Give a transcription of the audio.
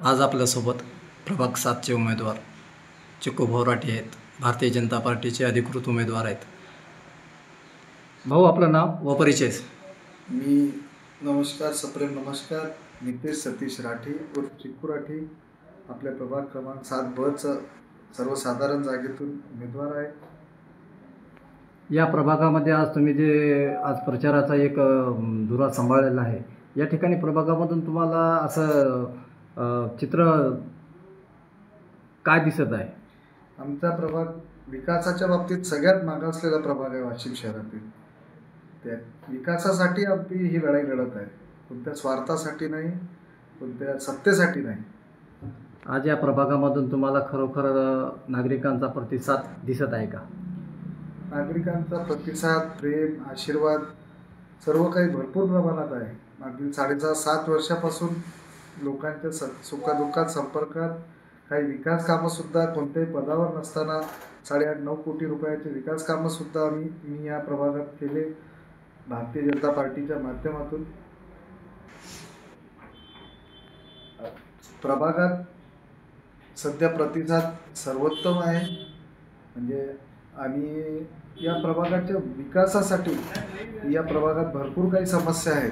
आज आपल्यासोबत प्रभाग 7चे उमेदवार चिक्कूभाऊ राठी आहेत. भारतीय जनता पार्टीचे अधिकृत उमेदवार आहेत. भाऊ, आपलं नाव व परिचय. मी नमस्कार, सप्रेम नमस्कार. नितेश सतीश राठी उर्फ चिक्कू राठी, आपल्या प्रभाग क्रमांक 7 सर्वसाधारण जागेतून उमेदवार आहे. या प्रभागामध्ये आज तुम्ही आज प्रचाराचा एक धुरा सांभाळलेला आहे. या ठिकाणी प्रभागामधून तुम्हाला असं चित्र काय दिसत आहे? आमचा प्रभाग विकासाच्या बाबतीत सगळ्यात मागासलेला प्रभाग आहे वाशिम शहरातील. त्या विकासासाठी आपली ही लढाई लढत आहे, कोणत्या स्वार्थासाठी नाही, कोणत्या सत्तेसाठी नाही. आज या प्रभागामधून तुम्हाला खरोखर नागरिकांचा प्रतिसाद दिसत आहे का? नागरिकांचा प्रतिसाद, प्रेम, आशीर्वाद सर्व काही भरपूर प्रमाणात आहे. मागील 6.5-7 वर्षापासून लोकांच्या सुखदुःखात संपर्कात, काही विकास कामंसुद्धा कोणत्याही पदावर नसताना 8.5-9 कोटी रुपयाचे विकास कामंसुद्धा मी या प्रभागात केले भारतीय जनता पार्टीच्या माध्यमातून. प्रभागात सध्या प्रतिसाद सर्वोत्तम आहे. आणि या प्रभागाच्या विकासासाठी या प्रभागात भरपूर काही समस्या आहेत.